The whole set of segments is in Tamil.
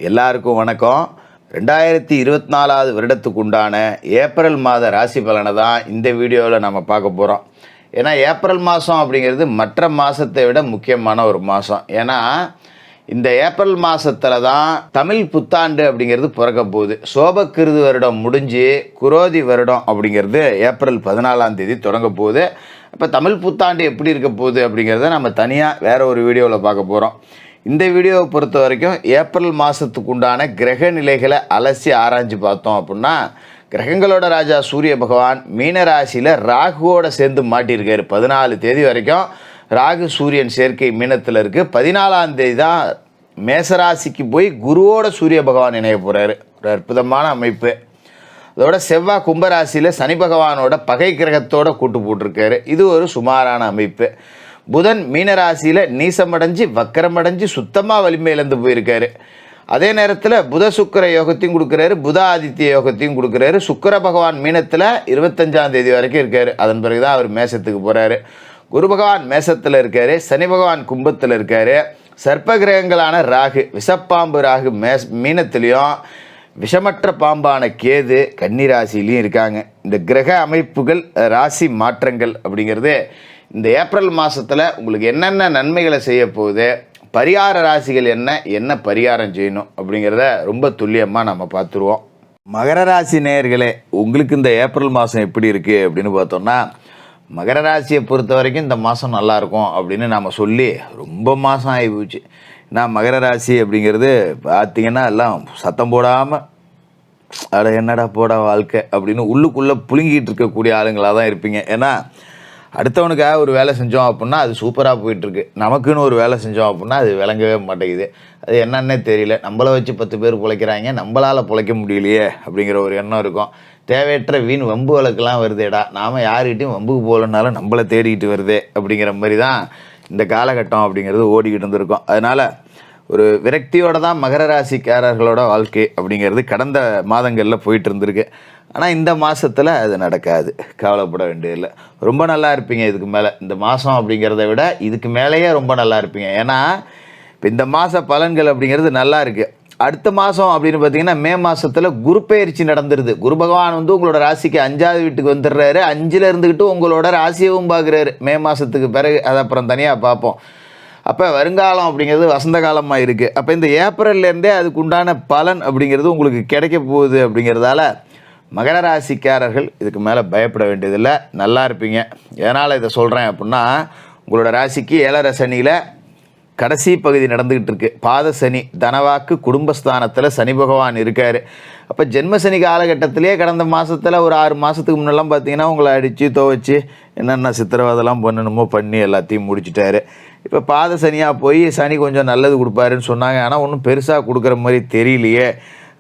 எல்லாருக்கும் வணக்கம். 2024 வருடத்துக்கு உண்டான ஏப்ரல் மாத ராசி பலனை தான் இந்த வீடியோவில் நம்ம பார்க்க போகிறோம். ஏன்னா ஏப்ரல் மாதம் அப்படிங்கிறது மற்ற மாதத்தை விட முக்கியமான ஒரு மாதம். ஏன்னா இந்த ஏப்ரல் மாதத்தில் தான் தமிழ் புத்தாண்டு அப்படிங்கிறது பிறக்க போகுது. சோபக்கிருது வருடம் முடிஞ்சு குரோதி வருடம் அப்படிங்கிறது ஏப்ரல் 14 தொடங்க போகுது. இப்போ தமிழ் புத்தாண்டு எப்படி இருக்க போகுது அப்படிங்கிறத நம்ம தனியாக வேறு ஒரு வீடியோவில் பார்க்க போகிறோம். இந்த வீடியோவை பொறுத்த வரைக்கும் ஏப்ரல் மாதத்துக்கு உண்டான கிரக நிலைகளை அலசி ஆராய்ஞ்சு பார்த்தோம் அப்படின்னா, கிரகங்களோட ராஜா சூரிய பகவான் மீனராசியில் ராகுவோட சேர்ந்து மாட்டியிருக்காரு. 14 தேதி வரைக்கும் ராகு சூரியன் சேர்க்கை மீனத்தில் இருக்குது. 14ஆம் தேதி தான் மேசராசிக்கு போய் குருவோட சூரிய பகவான் இணைய போகிறாரு. ஒரு அற்புதமான அமைப்பு. அதோட செவ்வாய் கும்பராசியில் சனி பகவானோட பகை கிரகத்தோட கூட்டு போட்டிருக்காரு. இது ஒரு சுமாரான அமைப்பு. புதன் மீனராசியில் நீசமடைஞ்சு வக்கரமடைஞ்சு சுத்தமாக வலிமை இழந்து போயிருக்காரு. அதே நேரத்தில் புத சுக்கர யோகத்தையும் கொடுக்குறாரு, புத ஆதித்ய யோகத்தையும் கொடுக்குறாரு. சுக்கர பகவான் மீனத்தில் 25ஆம் தேதி வரைக்கும் இருக்கார். அதன் பிறகு தான் அவர் மேசத்துக்கு போகிறாரு. குரு பகவான் மேசத்தில் இருக்கார், சனி பகவான் கும்பத்தில் இருக்கார். சர்ப்ப கிரகங்களான ராகு, விஷப்பாம்பு ராகு மீனத்திலையும், விஷமற்ற பாம்பான கேது கன்னிராசிலையும் இருக்காங்க. இந்த கிரக அமைப்புகள், ராசி மாற்றங்கள் அப்படிங்கிறது இந்த ஏப்ரல் மாதத்தில் உங்களுக்கு என்னென்ன நன்மைகளை செய்ய போகுது, பரிகார ராசிகள் என்ன பரிகாரம் செய்யணும் அப்படிங்கிறத ரொம்ப துல்லியமாக நம்ம பார்த்துருவோம். மகர ராசி நேயர்களே, உங்களுக்கு இந்த ஏப்ரல் மாதம் எப்படி இருக்குது அப்படின்னு பார்த்தோம்னா, மகர ராசியை பொறுத்த வரைக்கும் இந்த மாதம் நல்லாயிருக்கும் அப்படின்னு நாம் சொல்லி ரொம்ப மாதம் ஆகி போச்சு. ஏன்னா மகர ராசி அப்படிங்கிறது பார்த்திங்கன்னா எல்லாம் சத்தம் போடாமல் அட என்னடா போட வாழ்க்கை அப்படின்னு உள்ளுக்குள்ளே புழுங்கிட்டு இருக்கக்கூடிய ஆளுங்களாக தான் இருப்பீங்க. ஏன்னா அடுத்தவனுக்காக ஒரு வேலை செஞ்சோம் அப்படின்னா அது சூப்பராக போயிட்டுருக்கு. நமக்குன்னு ஒரு வேலை செஞ்சோம் அப்படின்னா அது விளங்கவே மாட்டேங்குது. அது என்னன்னே தெரியல. நம்மளை வச்சு 10 பேர் பிழைக்கிறாங்க, நம்மளால் பிழைக்க முடியலையே அப்படிங்கிற ஒரு எண்ணம் இருக்கும். தேவையற்ற வீண் வம்பு வழக்கெல்லாம் வருதேடா, நாம் யாருக்கிட்டையும் வம்புக்கு போகலனாலும் நம்மளை தேடிக்கிட்டு வருதே அப்படிங்கிற மாதிரி தான் இந்த காலகட்டம் அப்படிங்கிறது ஓடிக்கிட்டு இருந்திருக்கும். அதனால் ஒரு விரக்தியோடு தான் மகர ராசிக்காரர்களோட வாழ்க்கை அப்படிங்கிறது கடந்த மாதங்களில் போயிட்டு இருந்திருக்கு. ஆனால் இந்த மாதத்தில் அது நடக்காது, கவலைப்பட வேண்டியதில்லை. ரொம்ப நல்லா இருப்பீங்க இதுக்கு மேலே. இந்த மாதம் அப்படிங்கிறத விட இதுக்கு மேலேயே ரொம்ப நல்லா இருப்பீங்க. ஏன்னா இப்போ இந்த மாத பலன்கள் அப்படிங்கிறது நல்லா இருக்குது. அடுத்த மாதம் அப்படின்னு பார்த்தீங்கன்னா மே மாதத்தில் குரு பெயர்ச்சி நடந்துருது. குரு பகவான் உங்களோட ராசிக்கு 5ஆவது வீட்டுக்கு வந்துடுறாரு. 5ல் இருந்துக்கிட்டு உங்களோட ராசியவும் பார்க்குறாரு மே மாதத்துக்கு பிறகு. அதை அப்புறம் தனியாக பார்ப்போம். அப்போ வருங்காலம் அப்படிங்கிறது வசந்த காலமாக இருக்குது. அப்போ இந்த ஏப்ரல்லேருந்தே அதுக்கு உண்டான பலன் அப்படிங்கிறது உங்களுக்கு கிடைக்க போகுது. அப்படிங்கிறதால மகர ராசிக்காரர்கள் இதுக்கு மேலே பயப்பட வேண்டியதில்லை, நல்லா இருப்பீங்க. எதனால் இதை சொல்கிறேன் அப்படின்னா, உங்களோட ராசிக்கு 7ரை சனியில் கடைசி பகுதி நடந்துக்கிட்டு இருக்குது. பாத சனி, தனவாக்கு குடும்பஸ்தானத்தில் சனி பகவான் இருக்கார். அப்போ ஜென்ம சனி காலகட்டத்திலே கடந்த மாதத்தில் ஒரு 6 மாதத்துக்கு முன்னெல்லாம் பார்த்தீங்கன்னா உங்களை அடித்து துவைச்சி என்னென்ன சித்திரவதெல்லாம் பண்ணணுமோ பண்ணி எல்லாத்தையும் முடிச்சிட்டாரு. இப்போ பாத சனியாக போய் சனி கொஞ்சம் நல்லது கொடுப்பாருன்னு சொன்னாங்க. ஆனால் ஒன்றும் பெருசாக கொடுக்குற மாதிரி தெரியலையே.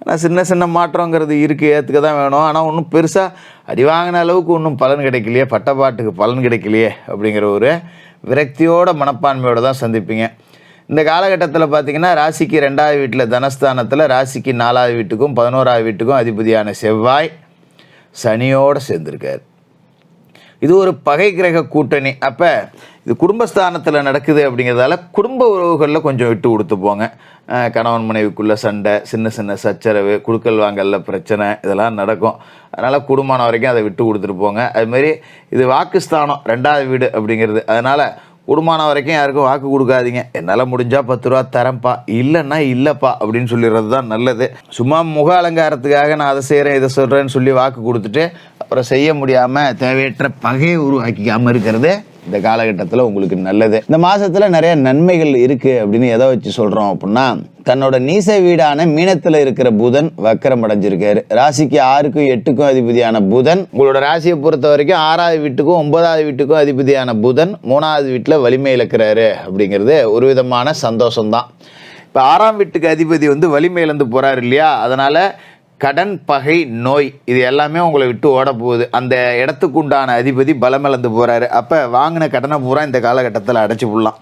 ஆனால் சின்ன மாற்றங்கிறது இருக்குது, ஏற்றுக்க தான் வேணும். ஆனால் ஒன்றும் பெருசாக அடி வாங்கின அளவுக்கு ஒன்றும் பலன் கிடைக்கலையே, பட்டப்பாட்டுக்கு பலன் கிடைக்கலையே அப்படிங்கிற ஒரு விரக்தியோட மனப்பான்மையோடு தான் சந்திப்பீங்க. இந்த காலகட்டத்தில் பார்த்திங்கன்னா ராசிக்கு 2ஆவது வீட்டில் தனஸ்தானத்தில், ராசிக்கு 4ஆவது வீட்டுக்கும் 11ஆவது வீட்டுக்கும் அதிபதியான செவ்வாய் சனியோடு சேர்ந்துருக்கார். இது ஒரு பகை கிரக கூட்டணி. அப்போ இது குடும்பஸ்தானத்தில் நடக்குது அப்படிங்கிறதால குடும்ப உறவுகளில் கொஞ்சம் விட்டு கொடுத்து போங்க. கணவன் மனைவிக்குள்ளே சண்டை, சின்ன சச்சரவு, குடுக்கல் வாங்கலில் பிரச்சனை இதெல்லாம் நடக்கும். அதனால் குடும்பம் வரைக்கும் அதை விட்டு கொடுத்துட்டு போங்க. அதுமாரி இது வாக்குஸ்தானம், 2ஆவது வீடு அப்படிங்கிறது. அதனால் குடும்பம் வரைக்கும் யாருக்கும் வாக்கு கொடுக்காதீங்க. என்னால் முடிஞ்சால் 10 ரூபா தரேன்ப்பா, இல்லைன்னா இல்லைப்பா அப்படின்னு சொல்லிடுறது தான் நல்லது. சும்மா முக அலங்காரத்துக்காக நான் அதை செய்கிறேன் இதை சொல்கிறேன்னு சொல்லி வாக்கு கொடுத்துட்டு அப்புறம் செய்ய முடியாமல் தேவையற்ற பகையை உருவாக்கிக்காமல் இருக்கிறது இந்த காலகட்டத்தில் உங்களுக்கு நல்லது. இந்த மாதத்தில் நிறைய நன்மைகள் இருக்குது அப்படின்னு எதை வச்சு சொல்கிறோம் அப்படின்னா, தன்னோட நீச வீடான மீனத்தில் இருக்கிற புதன் வக்கரம் அடைஞ்சிருக்காரு. ராசிக்கு 6க்கும் 8க்கும் அதிபதியான புதன் உங்களோட ராசியை பொறுத்த வரைக்கும் 6ஆவது வீட்டுக்கும் 9ஆவது வீட்டுக்கும் அதிபதியான புதன் 3ஆவது வீட்டில் வலிமை இழக்கிறாரு அப்படிங்கிறது ஒரு விதமான சந்தோஷம்தான். இப்போ 6ஆம் வீட்டுக்கு அதிபதி வலிமை இழந்து போகிறாரு இல்லையா, அதனால் கடன், பகை, நோய் இது எல்லாமே உங்களை விட்டு ஓட போகுது. அந்த இடத்துக்கு உண்டான அதிபதி பலமிழந்து போகிறாரு. அப்போ வாங்கின கடனை பூரா இந்த காலகட்டத்தில் அடைச்சி போடலாம்.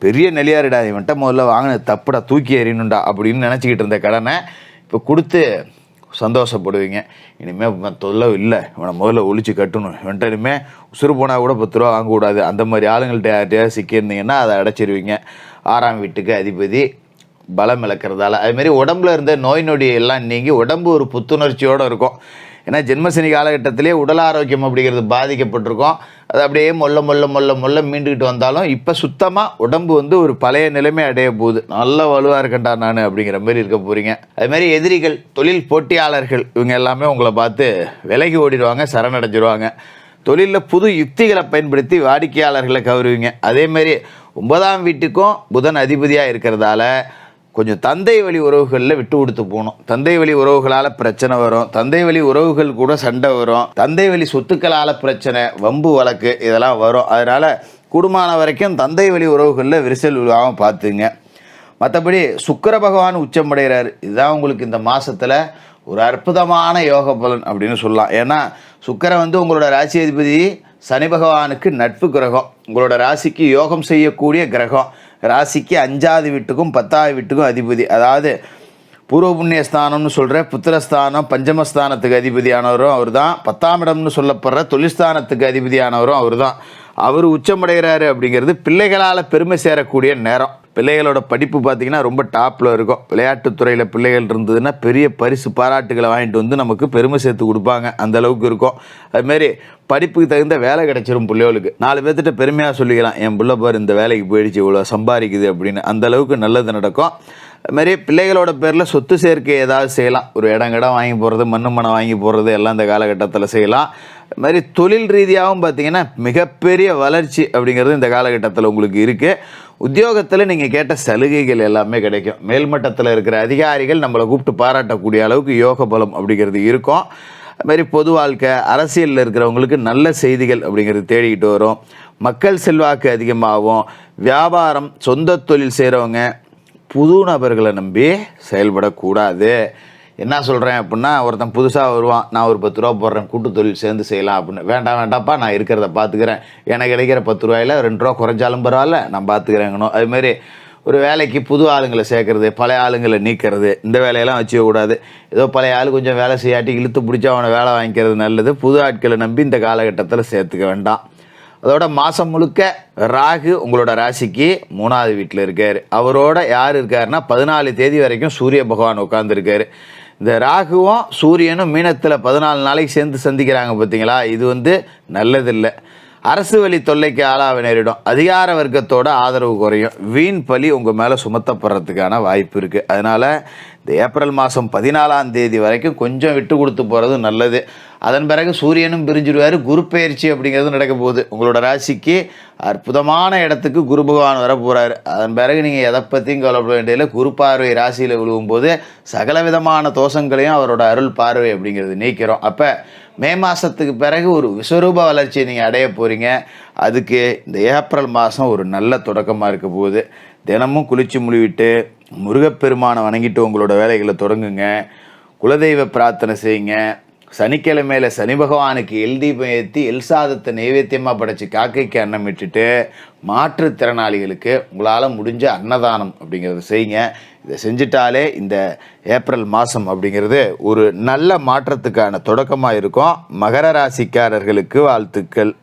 பெரிய நெளியாரிடா, இவன்ட்ட முதல்ல வாங்கின தப்புடா, தூக்கி எறியணுண்டா அப்படின்னு நினச்சிக்கிட்டு இருந்த கடனை இப்போ கொடுத்து சந்தோஷப்படுவீங்க. இனிமேல் தொல்லை இல்லை, இவனை முதல்ல ஒழிச்சு கட்டணும், இவன்ட்ட இனிமேல் உசுறு போனால் கூட 10 ரூபா வாங்கக்கூடாது, அந்த மாதிரி ஆளுங்கள்ட்ட யார்கிட்டயாவது சிக்கியிருந்தீங்கன்னா அதை அடைச்சிருவீங்க. 6ஆம் வீட்டுக்கு அதிபதி பலம் இழக்கிறதால. அதுமாரி உடம்புல இருந்த நோய் நொடி எல்லாம் நீங்கி உடம்பு ஒரு புத்துணர்ச்சியோடு இருக்கும். ஏன்னா ஜென்மசனி காலகட்டத்திலே உடல் ஆரோக்கியம் அப்படிங்கிறது பாதிக்கப்பட்டிருக்கும். அது அப்படியே மொல்ல மீண்டுக்கிட்டு வந்தாலும் இப்போ சுத்தமாக உடம்பு வந்து ஒரு பழைய நிலைமை அடைய போகுது. நல்ல வலுவாக இருக்கண்டா நான் அப்படிங்கிற மாதிரி இருக்க போகிறீங்க. அதுமாரி எதிரிகள், தொழில் போட்டியாளர்கள் இவங்க எல்லாமே உங்களை பார்த்து விலகி ஓடிடுவாங்க, சரணடைஞ்சிருவாங்க. தொழிலில் புது யுக்திகளை பயன்படுத்தி வாடிக்கையாளர்களை கவருவீங்க. அதேமாரி 9ஆம் வீட்டுக்கும் புதன் அதிபதியாக இருக்கிறதால கொஞ்சம் தந்தை வழி உறவுகளில் விட்டு கொடுத்து போகணும். தந்தை வழி உறவுகளால் பிரச்சனை வரும், தந்தை வழி உறவுகள் கூட சண்டை வரும், தந்தை வழி சொத்துக்களால் பிரச்சனை, வம்பு வழக்கு இதெல்லாம் வரும். அதனால் கூடுமான வரைக்கும் தந்தை வழி உறவுகளில் விரிசல் விழாமல் பார்த்துங்க. மற்றபடி சுக்கிர பகவான் உச்சமடைகிறார். இதுதான் உங்களுக்கு இந்த மாதத்தில் ஒரு அற்புதமான யோக பலன் அப்படின்னு சொல்லலாம். ஏன்னா சுக்கிரன் வந்து உங்களோட ராசி அதிபதி சனி பகவானுக்கு நட்பு கிரகம், உங்களோட ராசிக்கு யோகம் செய்யக்கூடிய கிரகம். ராசிக்கு 5ஆவது வீட்டுக்கும் 10ஆவது வீட்டுக்கும் அதிபதி. அதாவது பூர்வ புண்ணியஸ்தானம்னு சொல்கிற புத்திரஸ்தானம் பஞ்சமஸ்தானத்துக்கு அதிபதியானவரும் அவர் தான். 10ஆம் இடம்னு சொல்லப்படுற தொழில்ஸ்தானத்துக்கு அதிபதியானவரும் அவர் தான். அவர் உச்சமடைகிறாரு அப்படிங்கிறது பிள்ளைகளால் பெருமை சேரக்கூடிய நேரம். பிள்ளைகளோட படிப்பு பார்த்திங்கன்னா ரொம்ப டாப்பில் இருக்கும். விளையாட்டுத்துறையில் பிள்ளைகள் இருந்ததுன்னா பெரிய பரிசு பாராட்டுகளை வாங்கிட்டு வந்து நமக்கு பெருமை சேர்த்து கொடுப்பாங்க, அந்த அளவுக்கு இருக்கும். அதுமாரி படிப்புக்கு தகுந்த வேலை கிடைச்சிரும் பிள்ளைகளுக்கு. 4 பேர்த்திட்ட பெருமையாக சொல்லிக்கலாம், என் பிள்ளை பாரு இந்த வேலைக்கு போயிடுச்சு, இவ்வளோ சம்பாதிக்குது அப்படின்னு. அந்த அளவுக்கு நல்லது நடக்கும். அதுமாரி பிள்ளைகளோட பேரில் சொத்து சேர்க்கை ஏதாவது செய்யலாம். ஒரு இடம் வாங்கி போடுறது, மண்ணை வாங்கி போடுறது எல்லாம் இந்த காலகட்டத்தில் செய்யலாம். அது மாதிரி தொழில் ரீதியாகவும் பார்த்திங்கன்னா மிகப்பெரிய வளர்ச்சி அப்படிங்கிறது இந்த காலகட்டத்தில் உங்களுக்கு இருக்குது. உத்தியோகத்தில் நீங்கள் கேட்ட சலுகைகள் எல்லாமே கிடைக்கும். மேல்மட்டத்தில் இருக்கிற அதிகாரிகள் நம்மளை கூப்பிட்டு பாராட்டக்கூடிய அளவுக்கு யோக பலம் அப்படிங்கிறது இருக்கும். அதுமாதிரி பொது வாழ்க்கை, அரசியலில் இருக்கிறவங்களுக்கு நல்ல செய்திகள் அப்படிங்கிறது தேடிக்கிட்டு வரும். மக்கள் செல்வாக்கு அதிகமாகும். வியாபாரம், சொந்த தொழில் செய்கிறவங்க புது நபர்களை நம்பி செயல்படக்கூடாது. என்ன சொல்கிறேன் அப்படின்னா, ஒருத்தன் புதுசாக வருவான், நான் ஒரு 10 ரூபா போடுறேன், கூட்டு தொழில் சேர்ந்து செய்யலாம் அப்படின்னு. வேண்டாம்ப்பா, நான் இருக்கிறத பார்த்துக்கிறேன், எனக்கு கிடைக்கிற 10 ரூபாயில் 2 ரூபா குறைஞ்சாலும் பரவாயில்ல, நான் பார்த்துக்கிறேங்கணும். அதுமாரி ஒரு வேலைக்கு புது ஆளுங்களை சேர்க்குறது, பழைய ஆளுங்களை நீக்கிறது, இந்த வேலையெல்லாம் வச்சுக்கக்கூடாது. ஏதோ பழைய ஆள் கொஞ்சம் வேலை செய்யாட்டி இழுத்து பிடிச்சி அவனை வேலை வாங்கிக்கிறது நல்லது. புது ஆட்களை நம்பி இந்த காலகட்டத்தில் சேர்த்துக்க வேண்டாம். அதோட மாதம் முழுக்க ராகு உங்களோட ராசிக்கு 3ஆவது வீட்டில் இருக்கார். அவரோட யார் இருக்காருன்னா 14 தேதி வரைக்கும் சூரிய பகவான் உட்காந்துருக்காரு. இந்த ராகுவும் சூரியனும் மீனத்தில் 14 நாளைக்கு சேர்ந்து சந்திக்கிறாங்க பார்த்தீங்களா, இது வந்து நல்லதில்லை. அரசு வழி தொல்லைக்கு ஆளாக நேரிடும். அதிகார வர்க்கத்தோட ஆதரவு குறையும். வீண் பலி உங்கள் மேலே சுமத்தப்படுறதுக்கான வாய்ப்பு இருக்குது. அதனால் இந்த ஏப்ரல் மாதம் 14ஆம் தேதி வரைக்கும் கொஞ்சம் விட்டு கொடுத்து போகிறது நல்லது. அதன் பிறகு சூரியனும் பிரிஞ்சிடுவார். குரு பயிற்சி அப்படிங்கிறது நடக்க போகுது. உங்களோட ராசிக்கு அற்புதமான இடத்துக்கு குரு பகவான் வர போகிறாரு. அதன் பிறகு நீங்கள் எதை பற்றியும் கவலைப்பட வேண்டியதில்லை. குரு பார்வை ராசியில் விழுவும்போது சகல விதமான தோஷங்களையும் அவரோட அருள் பார்வை அப்படிங்கிறது நீக்கிறோம். அப்போ மே மாதத்துக்கு பிறகு ஒரு விஸ்வரூப வளர்ச்சியை நீங்கள் அடைய போகிறீங்க. அதுக்கு இந்த ஏப்ரல் மாதம் ஒரு நல்ல தொடக்கமாக இருக்க போகுது. தினமும் குளிச்சு முழுவிட்டு முருகப்பெருமானை வணங்கிட்டு உங்களோட வேலைகளை தொடங்குங்க. குலதெய்வ பிரார்த்தனை செய்யுங்க. சனிக்கிழமையில் சனி பகவானுக்கு எல் தீபம் ஏற்றி எல் சாதத்தை நைவேத்தியமாக படைச்சி காக்கைக்கு அன்னம் விட்டுட்டு மாற்றுத்திறனாளிகளுக்கு உங்களால் முடிஞ்ச அன்னதானம் அப்படிங்கிறத செய்யுங்க. இதை செஞ்சிட்டாலே இந்த ஏப்ரல் மாதம் அப்படிங்கிறது ஒரு நல்ல மாற்றத்துக்கான தொடக்கமாக இருக்கும். மகர ராசிக்காரர்களுக்கு வாழ்த்துக்கள்.